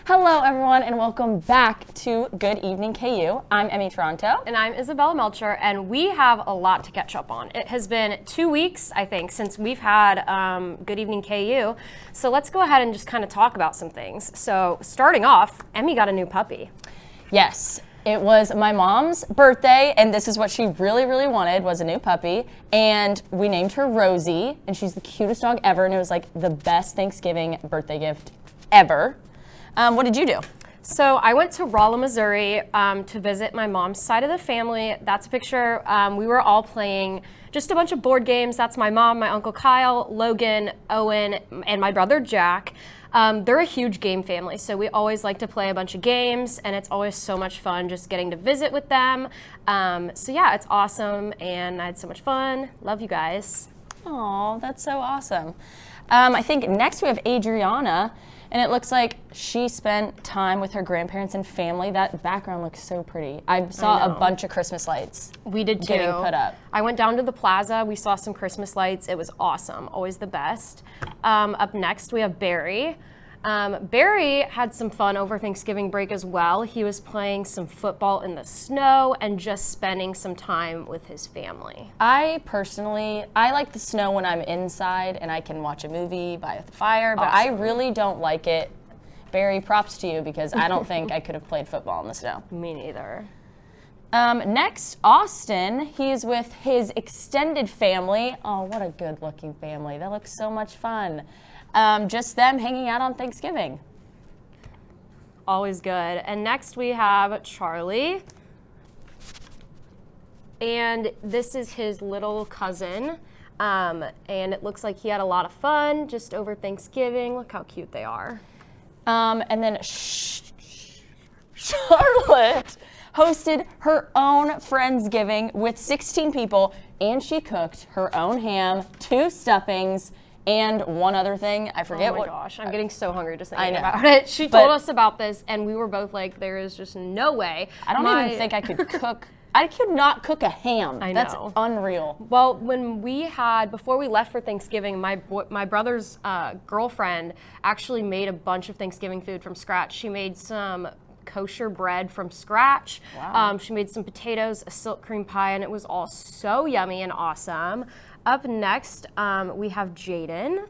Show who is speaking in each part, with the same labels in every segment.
Speaker 1: Hello, everyone, and welcome back to Good Evening KU. I'm Emmy Toronto.
Speaker 2: And I'm Isabella Melcher, and we have a lot to catch up on. It has been 2 weeks, I think, since we've had Good Evening KU. So let's go ahead and just kind of talk about some things. So starting off, Emmy got a new puppy.
Speaker 1: Yes, it was my mom's birthday, and this is what she really, really wanted, was a new puppy. And we named her Rosie, and she's the cutest dog ever, and it was like the best Thanksgiving birthday gift ever. What did you do?
Speaker 2: So I went to Rolla, Missouri to visit my mom's side of the family. That's a picture. We were all playing just a bunch of board games. That's my mom, my Uncle Kyle, Logan, Owen, and my brother Jack. They're a huge game family, so we always like to play a bunch of games, and it's always so much fun just getting to visit with them. So yeah, it's awesome, and I had so much fun. Love you guys.
Speaker 1: Oh, that's so awesome. I think next we have Adriana. And it looks like she spent time with her grandparents and family. That background looks so pretty. I saw a bunch of Christmas lights.
Speaker 2: We did too.
Speaker 1: Getting put up.
Speaker 2: I went down to the plaza. We saw some Christmas lights. It was awesome. Always the best. Up next, we have Barry. Barry had some fun over Thanksgiving break as well. He was playing some football in the snow and just spending some time with his family.
Speaker 1: I like the snow when I'm inside and I can watch a movie by the fire, but I really don't like it. Barry, props to you, because I don't think I could have played football in the snow.
Speaker 2: Me neither.
Speaker 1: Next, Austin. He's with his extended family. Oh, what a good-looking family. That looks so much fun. Just them hanging out on Thanksgiving.
Speaker 2: Always good. And next we have Charlie. And this is his little cousin. And it looks like he had a lot of fun just over Thanksgiving. Look how cute they are.
Speaker 1: And then Charlotte hosted her own Friendsgiving with 16 people, and she cooked her own ham, 2 stuffings, and one other thing. I forget what.
Speaker 2: Oh my gosh, I'm getting so hungry just thinking about it. She told us about this, and we were both like, there is just no way.
Speaker 1: I don't even think I could cook. I could not cook a ham.
Speaker 2: I know.
Speaker 1: That's unreal.
Speaker 2: Well, before we left for Thanksgiving, my brother's girlfriend actually made a bunch of Thanksgiving food from scratch. She made some kosher bread from scratch.
Speaker 1: Wow.
Speaker 2: She made some potatoes, a silk cream pie, and it was all so yummy and awesome. Up next, we have Jaden.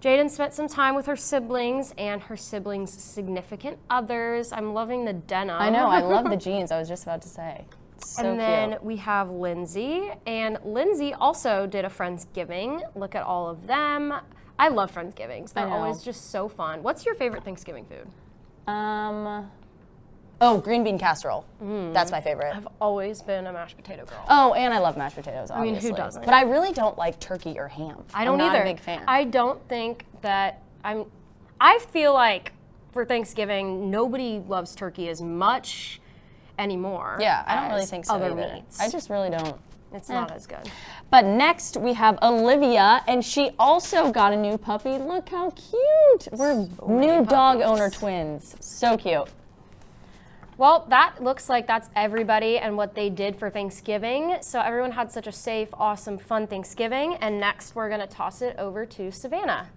Speaker 2: Jaden spent some time with her siblings and her siblings' significant others. I'm loving the denim.
Speaker 1: I know, I love the jeans, I was just about to say. So
Speaker 2: and then we have Lindsay, and Lindsay also did a Friendsgiving. Look at all of them. I love Friendsgivings. They're always just so fun. What's your favorite Thanksgiving food?
Speaker 1: Green bean casserole. That's my favorite.
Speaker 2: I've always been a mashed potato girl.
Speaker 1: Oh, and I love mashed potatoes, obviously.
Speaker 2: I mean, who doesn't?
Speaker 1: But I really don't like turkey or ham.
Speaker 2: I don't
Speaker 1: I'm
Speaker 2: either.
Speaker 1: not a big fan.
Speaker 2: I don't think that I feel like for Thanksgiving, nobody loves turkey as much anymore.
Speaker 1: Yeah, I don't really think so
Speaker 2: other
Speaker 1: either.
Speaker 2: meats.
Speaker 1: I just really don't.
Speaker 2: It's not as good.
Speaker 1: But next we have Olivia, and she also got a new puppy. Look how cute. We're new dog owner twins. So cute.
Speaker 2: Well, that looks like that's everybody and what they did for Thanksgiving. So everyone had such a safe, awesome, fun Thanksgiving. And next we're going to toss it over to Savannah.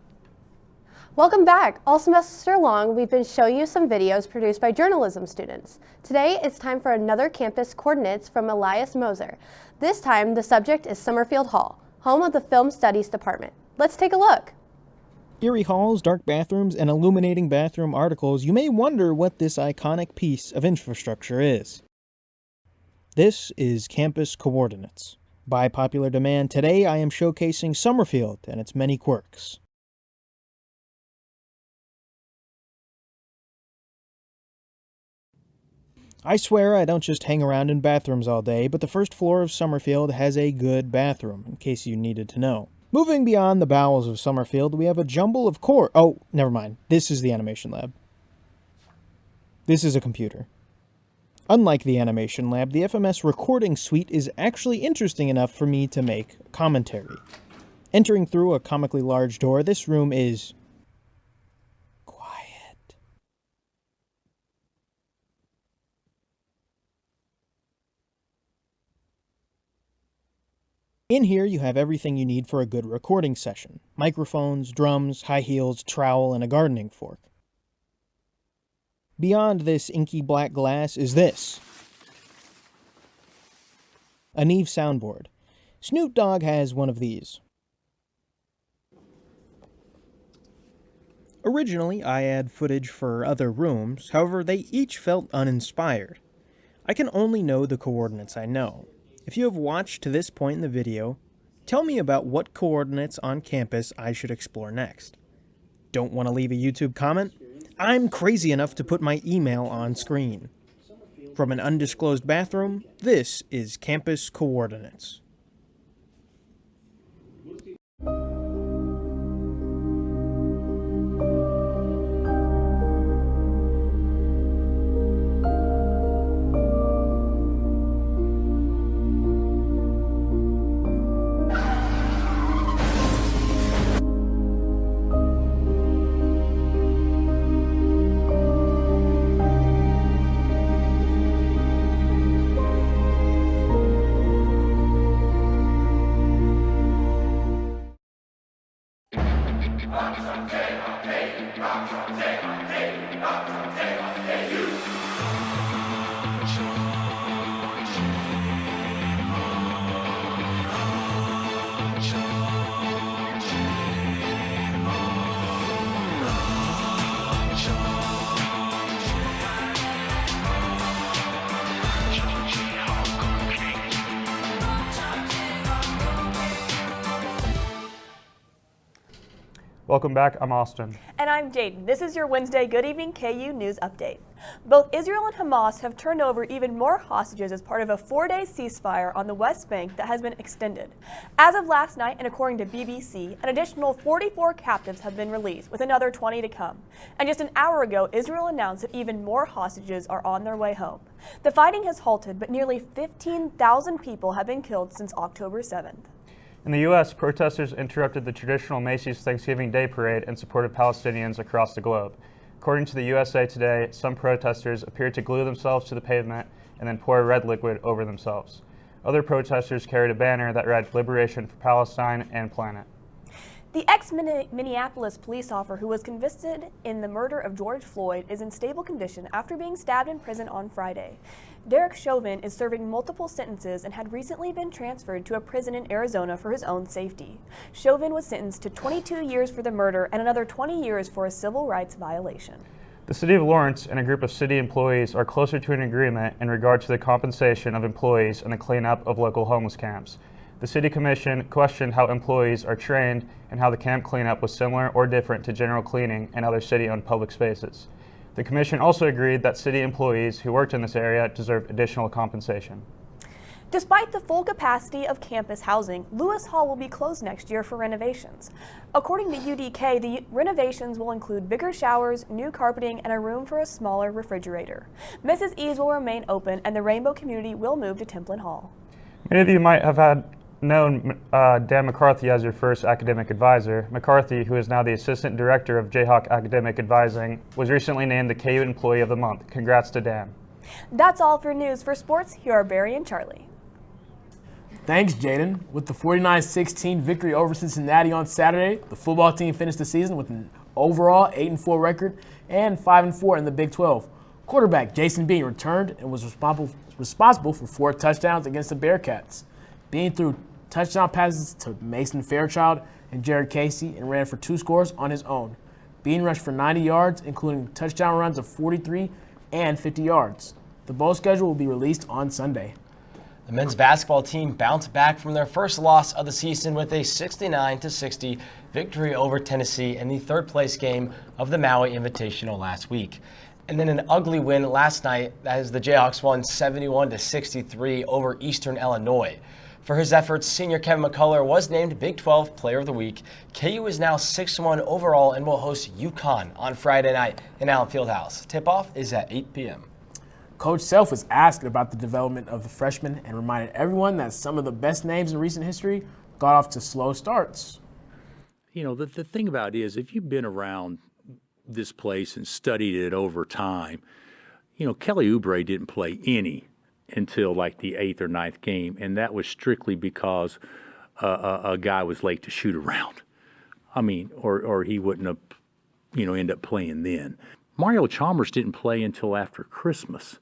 Speaker 3: Welcome back. All semester long, we've been showing you some videos produced by journalism students. Today, it's time for another campus coordinates from Alias Moser. This time, the subject is Summerfield Hall, home of the Film Studies Department. Let's take a look.
Speaker 4: Eerie halls, dark bathrooms, and illuminating bathroom articles, you may wonder what this iconic piece of infrastructure is. This is Campus Coordinates. By popular demand, today I am showcasing Summerfield and its many quirks. I swear I don't just hang around in bathrooms all day, but the first floor of Summerfield has a good bathroom, in case you needed to know. Moving beyond the bowels of Summerfield, we have a jumble of oh, never mind. This is the animation lab. This is a computer. Unlike the animation lab, the FMS recording suite is actually interesting enough for me to make commentary. Entering through a comically large door, this room is quiet. In here, you have everything you need for a good recording session. Microphones, drums, high heels, trowel, and a gardening fork. Beyond this inky black glass is this. A Neve soundboard. Snoop Dogg has one of these. Originally, I had footage for other rooms, however, they each felt uninspired. I can only know the coordinates I know. If you have watched to this point in the video, tell me about what coordinates on campus I should explore next. Don't want to leave a YouTube comment? I'm crazy enough to put my email on screen. From an undisclosed bathroom, this is Campus Coordinates.
Speaker 5: Welcome back, I'm Austin.
Speaker 6: And I'm Jaden. This is your Wednesday Good Evening KU News Update. Both Israel and Hamas have turned over even more hostages as part of a 4-day ceasefire on the West Bank that has been extended. As of last night, and according to BBC, an additional 44 captives have been released, with another 20 to come. And just an hour ago, Israel announced that even more hostages are on their way home. The fighting has halted, but nearly 15,000 people have been killed since October 7th.
Speaker 5: In the U.S., protesters interrupted the traditional Macy's Thanksgiving Day Parade in support of Palestinians across the globe. According to the USA Today, some protesters appeared to glue themselves to the pavement and then pour red liquid over themselves. Other protesters carried a banner that read "Liberation for Palestine and Planet."
Speaker 6: The ex-Minneapolis police officer who was convicted in the murder of George Floyd is in stable condition after being stabbed in prison on Friday. Derek Chauvin is serving multiple sentences and had recently been transferred to a prison in Arizona for his own safety. Chauvin was sentenced to 22 years for the murder and another 20 years for a civil rights violation.
Speaker 5: The City of Lawrence and a group of city employees are closer to an agreement in regard to the compensation of employees and the cleanup of local homeless camps. The City Commission questioned how employees are trained and how the camp cleanup was similar or different to general cleaning and other city-owned public spaces. The Commission also agreed that city employees who worked in this area deserve additional compensation.
Speaker 6: Despite the full capacity of campus housing, Lewis Hall will be closed next year for renovations. According to UDK, the renovations will include bigger showers, new carpeting, and a room for a smaller refrigerator. Mrs. E's will remain open, and the Rainbow community will move to Templin Hall.
Speaker 5: Many of you might have known Dan McCarthy as your first academic advisor. McCarthy, who is now the Assistant Director of Jayhawk Academic Advising, was recently named the KU Employee of the Month. Congrats to Dan.
Speaker 6: That's all for news. For sports, here are Barry and Charlie.
Speaker 7: Thanks, Jaden. With the 49-16 victory over Cincinnati on Saturday, the football team finished the season with an overall 8-4 record and 5-4 in the Big 12. Quarterback Jason Bean returned and was responsible for 4 touchdowns against the Bearcats. Bean threw touchdown passes to Mason Fairchild and Jared Casey and ran for 2 scores on his own. Bean rushed for 90 yards, including touchdown runs of 43 and 50 yards. The bowl schedule will be released on Sunday.
Speaker 8: The men's basketball team bounced back from their first loss of the season with a 69-60 victory over Tennessee in the third-place game of the Maui Invitational last week. And then an ugly win last night as the Jayhawks won 71-63 over Eastern Illinois. For his efforts, senior Kevin McCullough was named Big 12 Player of the Week. KU is now 6-1 overall and will host UConn on Friday night in Allen Fieldhouse. Tip-off is at 8 p.m.
Speaker 7: Coach Self was asked about the development of the freshmen and reminded everyone that some of the best names in recent history got off to slow starts.
Speaker 9: You know, the thing about it is, if you've been around this place and studied it over time, you know, Kelly Oubre didn't play any until like the 8th or 9th game, and that was strictly because a guy was late to shoot around. I mean, or he wouldn't have, you know, end up playing then. Mario Chalmers didn't play until after Christmas.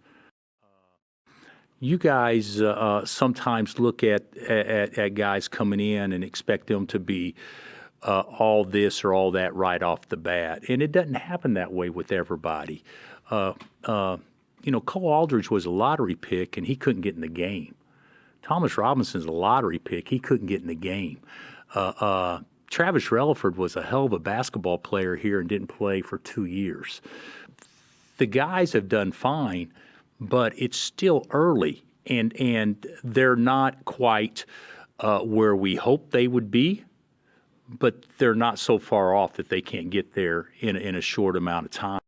Speaker 9: You guys sometimes look at guys coming in and expect them to be all this or all that right off the bat, and it doesn't happen that way with everybody. Cole Aldridge was a lottery pick, and he couldn't get in the game. Thomas Robinson's a lottery pick. He couldn't get in the game. Travis Relaford was a hell of a basketball player here and didn't play for 2 years. The guys have done fine, but it's still early, and they're not quite where we hoped they would be, but they're not so far off that they can't get there in a short amount of time.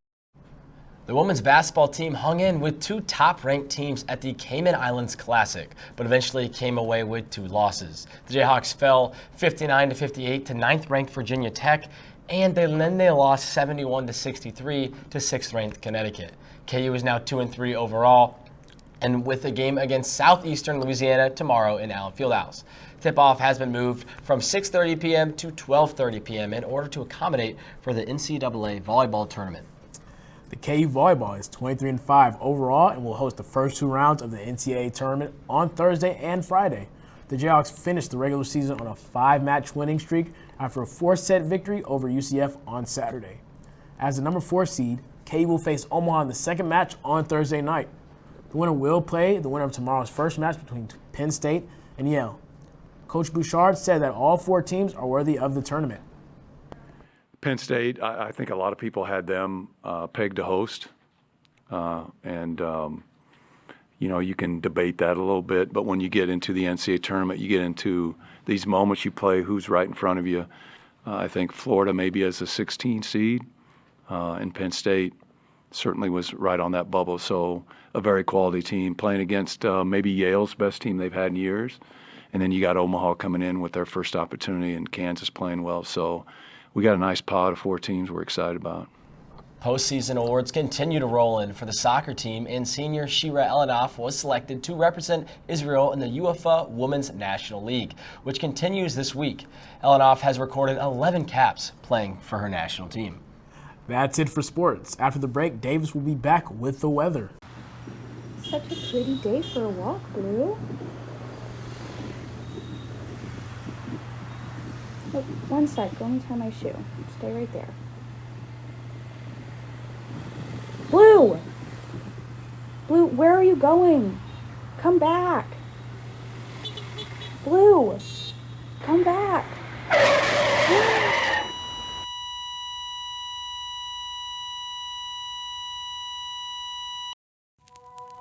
Speaker 8: The women's basketball team hung in with two top-ranked teams at the Cayman Islands Classic, but eventually came away with 2 losses. The Jayhawks fell 59-58 to 9th-ranked Virginia Tech, and then they lost 71-63 to 6th-ranked Connecticut. KU is now 2-3 overall, and with a game against Southeastern Louisiana tomorrow in Allen Fieldhouse. Tip-off has been moved from 6:30 p.m. to 12:30 p.m. in order to accommodate for the NCAA volleyball tournament.
Speaker 7: The KU volleyball is 23-5 overall and will host the first 2 rounds of the NCAA tournament on Thursday and Friday. The Jayhawks finished the regular season on a 5-match winning streak after a 4-set victory over UCF on Saturday. As the number 4 seed, KU will face Omaha in the second match on Thursday night. The winner will play the winner of tomorrow's first match between Penn State and Yale. Coach Bouchard said that all 4 teams are worthy of the tournament.
Speaker 10: Penn State, I think a lot of people had them pegged to host. You can debate that a little bit, but when you get into the NCAA tournament, you get into these moments you play, who's right in front of you. I think Florida maybe as a 16 seed, and Penn State certainly was right on that bubble. So a very quality team playing against maybe Yale's best team they've had in years. And then you got Omaha coming in with their first opportunity and Kansas playing well. So we got a nice pod of 4 teams we're excited about.
Speaker 8: Postseason awards continue to roll in for the soccer team, and senior Shira Elanoff was selected to represent Israel in the UEFA Women's National League, which continues this week. Elanoff has recorded 11 caps playing for her national team.
Speaker 7: That's it for sports. After the break, Davis will be back with the weather.
Speaker 11: Such a pretty day for a walk, Blue. Look, one sec, let me tie my shoe. Stay right there. Blue! Blue, where are you going? Come back. Blue, come back.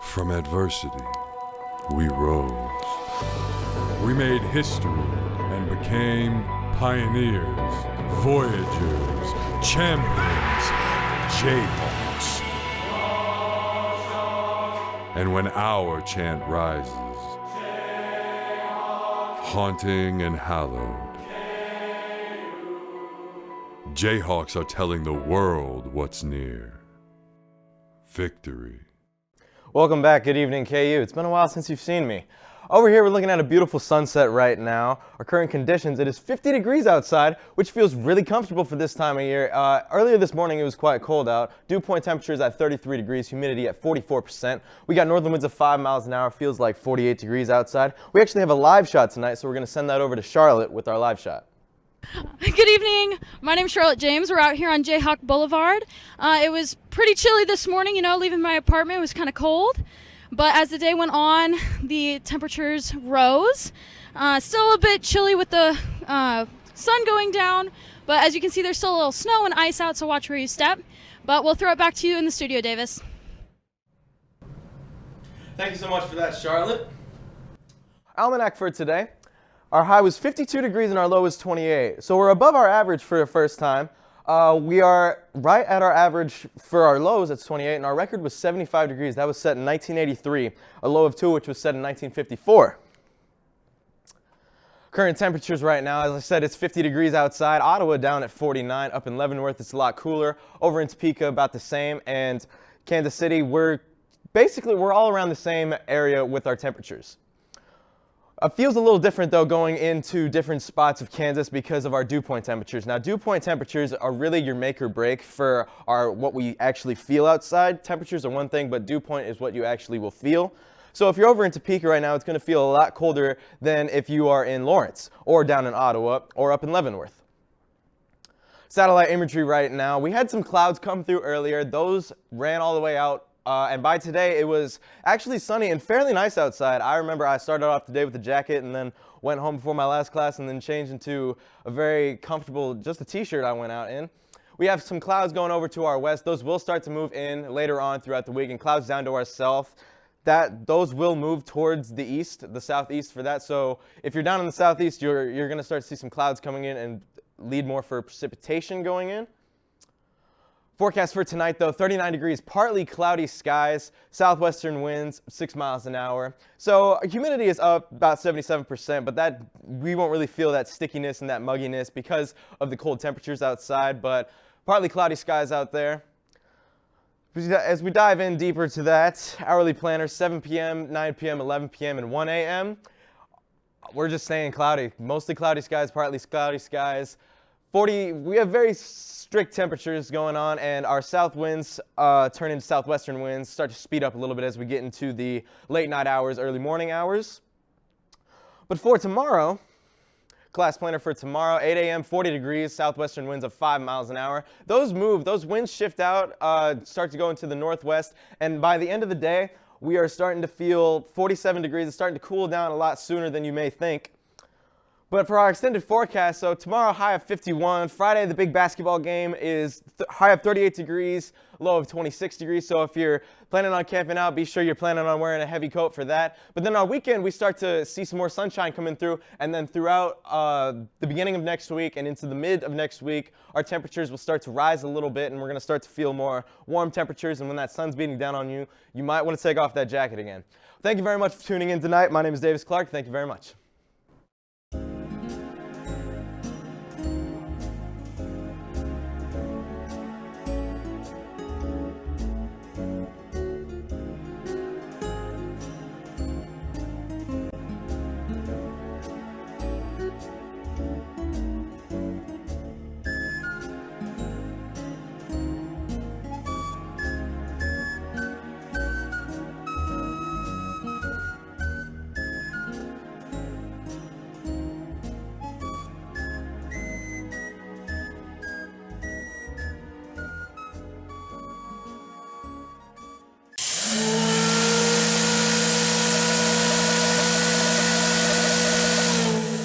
Speaker 12: From adversity, we rose. We made history and became pioneers, voyagers, champions, Jayhawks. And when our chant rises, haunting and hallowed, Jayhawks are telling the world what's near. Victory.
Speaker 13: Welcome back. Good evening, KU. It's been a while since you've seen me. Over here, we're looking at a beautiful sunset right now. Our current conditions, it is 50 degrees outside, which feels really comfortable for this time of year. Earlier this morning, it was quite cold out. Dew point temperatures at 33 degrees, humidity at 44%. We got northern winds of 5 miles an hour, feels like 48 degrees outside. We actually have a live shot tonight, so we're going to send that over to Charlotte with our live shot.
Speaker 14: Good evening. My name's Charlotte James. We're out here on Jayhawk Boulevard. It was pretty chilly this morning, leaving my apartment. It was kind of cold. But as the day went on, the temperatures rose. Still a bit chilly with the sun going down. But as you can see, there's still a little snow and ice out, so watch where you step. But we'll throw it back to you in the studio, Davis.
Speaker 13: Thank you so much for that, Charlotte. Almanac for today. Our high was 52 degrees and our low was 28. So we're above our average for the first time. We are right at our average for our lows, it's 28, and our record was 75 degrees. That was set in 1983, a low of 2, which was set in 1954. Current temperatures right now, as I said, it's 50 degrees outside. Ottawa down at 49. Up in Leavenworth, it's a lot cooler. Over in Topeka, about the same. And Kansas City, we're all around the same area with our temperatures. Feels a little different though going into different spots of Kansas because of our dew point temperatures. Now dew point temperatures are really your make or break for what we actually feel outside. Temperatures are one thing, but dew point is what you actually will feel. So if you're over in Topeka right now, it's going to feel a lot colder than if you are in Lawrence or down in Ottawa or up in Leavenworth. Satellite imagery right now. We had some clouds come through earlier. Those ran all the way out. And by today, it was actually sunny and fairly nice outside. I remember I started off the day with a jacket and then went home before my last class and then changed into a very comfortable, just a t-shirt I went out in. We have some clouds going over to our west. Those will start to move in later on throughout the week, and clouds down to our south. Those will move towards the east, the southeast for that. So if you're down in the southeast, you're going to start to see some clouds coming in and lead more for precipitation going in. Forecast for tonight, though, 39 degrees, partly cloudy skies, southwestern winds, 6 miles an hour. So humidity is up about 77%, but we won't really feel that stickiness and that mugginess because of the cold temperatures outside, but partly cloudy skies out there. As we dive in deeper to that, hourly planners, 7 p.m., 9 p.m., 11 p.m., and 1 a.m. We're just staying cloudy, mostly cloudy skies, partly cloudy skies. We have very strict temperatures going on, and our south winds turn into southwestern winds, start to speed up a little bit as we get into the late night hours, early morning hours. But for tomorrow, class planner for tomorrow, 8 a.m., 40 degrees, southwestern winds of 5 miles an hour. Those winds shift out, start to go into the northwest, and by the end of the day, we are starting to feel 47 degrees. It's starting to cool down a lot sooner than you may think. But for our extended forecast, so tomorrow high of 51, Friday the big basketball game is high of 38 degrees, low of 26 degrees. So if you're planning on camping out, be sure you're planning on wearing a heavy coat for that. But then on weekend, we start to see some more sunshine coming through, and then throughout the beginning of next week and into the mid of next week, our temperatures will start to rise a little bit, and we're going to start to feel more warm temperatures. And when that sun's beating down on you, you might want to take off that jacket again. Thank you very much for tuning in tonight. My name is Davis Clark. Thank you very much.